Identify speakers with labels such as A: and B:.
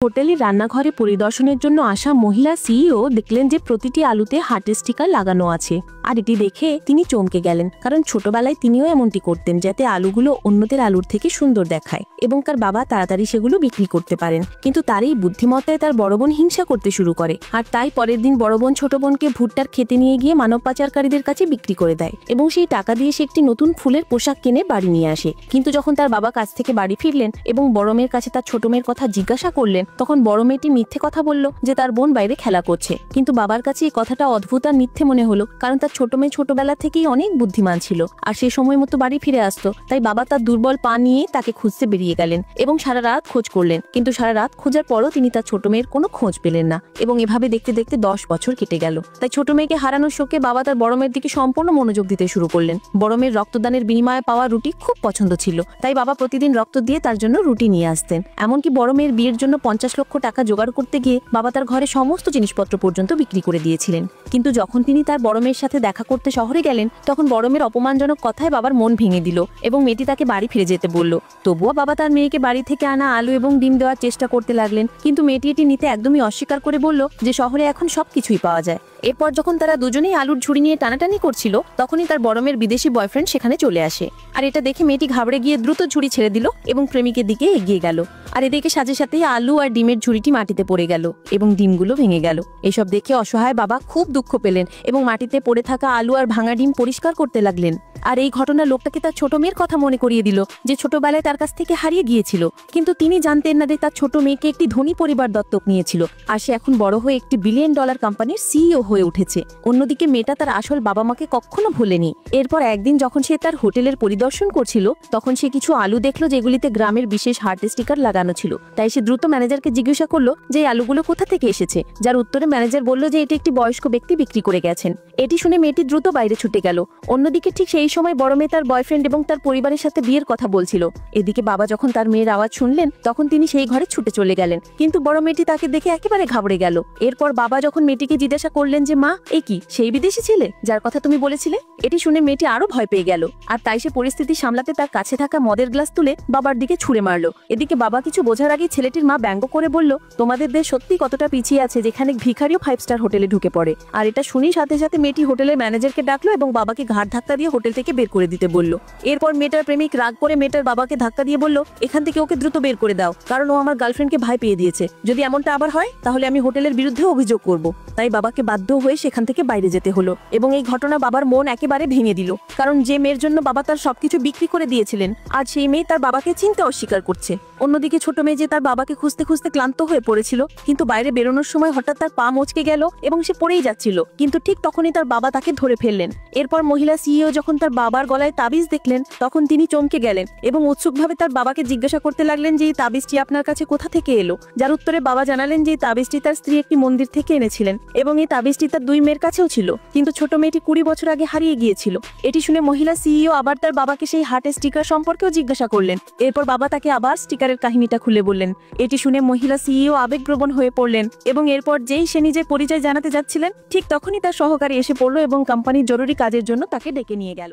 A: হোটেলের রান্নাঘরে পরিদর্শনের জন্য আসা মহিলা সিইও দেখলেন যে প্রতিটি আলুতে হার্টের স্টিকার লাগানো আছে। আর এটি দেখে তিনি চমকে গেলেন, কারণ ছোটবেলায় তিনিও এমনটি করতেন, যাতে আলুগুলো অন্যদের আলুর থেকে সুন্দর দেখায় এবং তার বাবা তাড়াতাড়ি সেগুলো বিক্রি করতে পারেন। কিন্তু তার এই বুদ্ধিমত্তায় তার বড় বোন হিংসা করতে শুরু করে, আর তাই পরের দিন বড় বোন ছোট বোনকে ভুট্টার খেতে নিয়ে গিয়ে মানব পাচারকারীদের কাছে বিক্রি করে দেয় এবং সেই টাকা দিয়ে সে একটি নতুন ফুলের পোশাক কিনে বাড়ি নিয়ে আসে। কিন্তু যখন তার বাবা কাছ থেকে বাড়ি ফিরলেন এবং বড় মেয়ের কাছে তার ছোট মেয়ের কথা জিজ্ঞাসা করলেন, তখন বড় মেয়েটি মিথ্যে কথা বলল যে তার বোন বাইরে খেলা করছে। কিন্তু বাবার কাছে এই কথাটা অদ্ভুত আর মিথ্যে মনে হলো, কারণ তার ছোট মেয়ে ছোটবেলা থেকেই অনেক বুদ্ধিমান ছিল আর সে সময় মতো বাড়ি ফিরে আসতো। তাই বাবা তার দুর্বল পা নিয়ে তাকে খুঁজতে বেরিয়ে গেলেন এবং সারা রাত খোঁজ করলেন। কিন্তু সারা রাত খোঁজার পরও তিনি তার ছোট মেয়ের কোনো খোঁজ পেলেন না এবং এভাবে দেখতে দেখতে 10 বছর কেটে গেল। তাই ছোট মেয়েকে হারানোর শোকে বাবা তার বড় মেয়ের দিকে সম্পূর্ণ মনোযোগ দিতে শুরু করলেন। বড় মেয়ের রক্তদানের বিনিময়ে পাওয়া রুটি খুব পছন্দ ছিল, তাই বাবা প্রতিদিন রক্ত দিয়ে তার জন্য রুটি নিয়ে আসতেন। এমনকি বড় মেয়ের বিয়ের জন্য 50 লক্ষ টাকা জোগাড় করতে গিয়ে বাবা তার ঘরে সমস্ত জিনিসপত্র পর্যন্ত বিক্রি করে দিয়েছিলেন। কিন্তু যখন তিনি তার বড় মেয়ের সাথে দেখা করতে শহরে গেলেন, তখন বড় মেয়ের অপমানজনক কথায় বাবার মন ভেঙে দিল এবং মেয়েটি তাকে বাড়ি ফিরে যেতে বলল। তবুও বাবা তার মেয়েকে বাড়ি থেকে আনা আলু এবং ডিম দেওয়ার চেষ্টা করতে লাগলেন, কিন্তু মেয়েটি এটি নিতে একদমই অস্বীকার করে বলল যে শহরে এখন সবকিছুই পাওয়া যায়। এরপর যখন তারা দুজনেই আলুর ঝুড়ি নিয়ে টানাটানি করছিল, তখনই তার বড় মেয়ের বিদেশি বয়ফ্রেন্ড সেখানে চলে আসে। আর এটা দেখে মেয়েটি ঘাবড়ে গিয়ে দ্রুত ঝুড়ি ছেড়ে দিল এবং প্রেমিকের দিকে এগিয়ে গেল। আর এদিকে সাথে সাথেই আলু আর ডিমের ঝুড়িটি মাটিতে পড়ে গেল এবং ডিমগুলো ভেঙে গেল। এসব দেখে অসহায় বাবা খুব দুঃখ পেলেন এবং মাটিতে পড়ে থাকা আলু আর ভাঙা ডিম পরিষ্কার করতে লাগলেন। আর এই ঘটনা লোকটাকে তার ছোট মেয়ের কথা মনে করিয়ে দিল, যে ছোটবেলায় তার কাছ থেকে হারিয়ে গিয়েছিল। কিন্তু তিনি জানতেন না যে তার ছোট মেয়েকে একটি ধনী পরিবার দত্তক নিয়েছিল আর সে এখন বড় হয়ে একটি $1 বিলিয়ন কোম্পানির সিইও হয়ে উঠেছে। অন্যদিকে মেয়েটা তার আসল বাবা মাকে কখনো ভুলেনি। এরপর একদিন যখন সে তার হোটেলের পরিদর্শন করছিল, তখন সে কিছু আলু দেখলো যেগুলিতে গ্রামের বিশেষ হার্ট স্টিকার লাগানো ছিল। তাই সে দ্রুত ম্যানেজারকে জিজ্ঞাসা করলো যে এই আলুগুলো কোথা থেকে এসেছে, যার উত্তরে ম্যানেজার বলল যে এটি একটি বয়স্ক ব্যক্তি বিক্রি করে গেছেন। এটি শুনে মেয়েটি দ্রুত বাইরে ছুটে গেল। অন্যদিকে ঠিক সেই সময় বড় মেয়ে তার বয়ফ্রেন্ড এবং তার পরিবারের সাথে বিয়ের কথা বলছিল। এদিকে বাবা যখন তার মেয়ের আওয়াজ শুনলেন, তখন তিনি সেই ঘরে ছুটে চলে গেলেন, কিন্তু বড় মেয়েটি তাকে দেখে একেবারে ঘাবড়ে গেল। এরপর বাবা যখন মেয়েটিকে জিজ্ঞাসা করলেন যে মা, এ কি সেই বিদেশি ছেলে যার কথা তুমি বলেছিলে? এটি শুনে মেয়েটি আরো ভয় পেয়ে গেল আর তাই সে পরিস্থিতি সামলাতে তার কাছে থাকা মদের গ্লাস তুলে বাবার দিকে ছুঁড়ে মারলো। এদিকে বাবা কিছু বোঝার আগেই ছেলেটির মা ব্যঙ্গ করে বলল, তোমাদের দেশ সত্যি কতটা পিছিয়ে আছে যেখানে ভিখারিও 5 স্টার হোটেলে ঢুকে পড়ে। আর এটা শুনেই সাথে সাথে মেয়েটি হোটেলের ম্যানেজারকে ডাকলো এবং বাবাকে ঘাড় ধাক্কা দিয়ে হোটেল থেকে বের করে দিতে বলল। এরপর মেয়েটার প্রেমিক রাগ করে মেয়েটার বাবাকে ধাক্কা দিয়ে বলল, এখান থেকে ওকে দ্রুত বের করে দাও, কারণ ও আমার গার্লফ্রেন্ডকে ভয় পেয়ে দিয়েছে। যদি এমনটা আবার হয় তাহলে আমি হোটেলের বিরুদ্ধে অভিযোগ করব। তাই বাবাকে বাধ্য হয়ে সেখান থেকে বাইরে যেতে হলো এবং এই ঘটনা বাবার মন একেবারে ভেঙে দিল, কারণ যে মেয়ের জন্য বাবা তার সবকিছু বিক্রি করে দিয়েছিলেন, আজ সেই মেয়ে তার বাবাকে চিনতে অস্বীকার করছে। অন্যদিকে ছোট মেয়ে যে তার বাবাকে খুঁজতে খুঁজতে ক্লান্ত হয়ে পড়েছিল, কিন্তু বাইরে বেরোনোর সময় হঠাৎ তার পা মচকে গেল এবং সে পড়েই যাচ্ছিল, কিন্তু ঠিক তখনই তার বাবা তাকে ধরে ফেললেন। এরপর মহিলা সিইও যখন তার বাবার গলায় তাবিজ দেখলেন, তখন তিনি চমকে গেলেন এবং উৎসুকভাবে তার বাবাকে জিজ্ঞাসা করতে লাগলেন যে এই তাবিজটি আপনার কাছে কোথা থেকে এলো, যার উত্তরে বাবা জানালেন যে এই তাবিজটি তার স্ত্রী একটি মন্দির থেকে এনেছিলেন এবং এই তাবিজটি তার 2 মেয়ের কাছেও ছিল, কিন্তু ছোট মেয়েটি 20 বছর আগে হারিয়ে গিয়েছিল। এটি শুনে মহিলা সিইও আবার তার বাবাকে সেই হার্টের স্টিকার সম্পর্কেও জিজ্ঞাসা করলেন। এরপর বাবা তাকে আবার স্টিকারের কাহিনীটা খুলে বললেন। এটি শুনে মহিলা সিইও আবেগপ্রবণ হয়ে পড়লেন এবং এরপর যেই সে নিজের পরিচয় জানাতে যাচ্ছিলেন, ঠিক তখনই তার সহকারী এসে পড়ল এবং কোম্পানির জরুরি কাজের জন্য তাকে ডেকে নিয়ে গেল।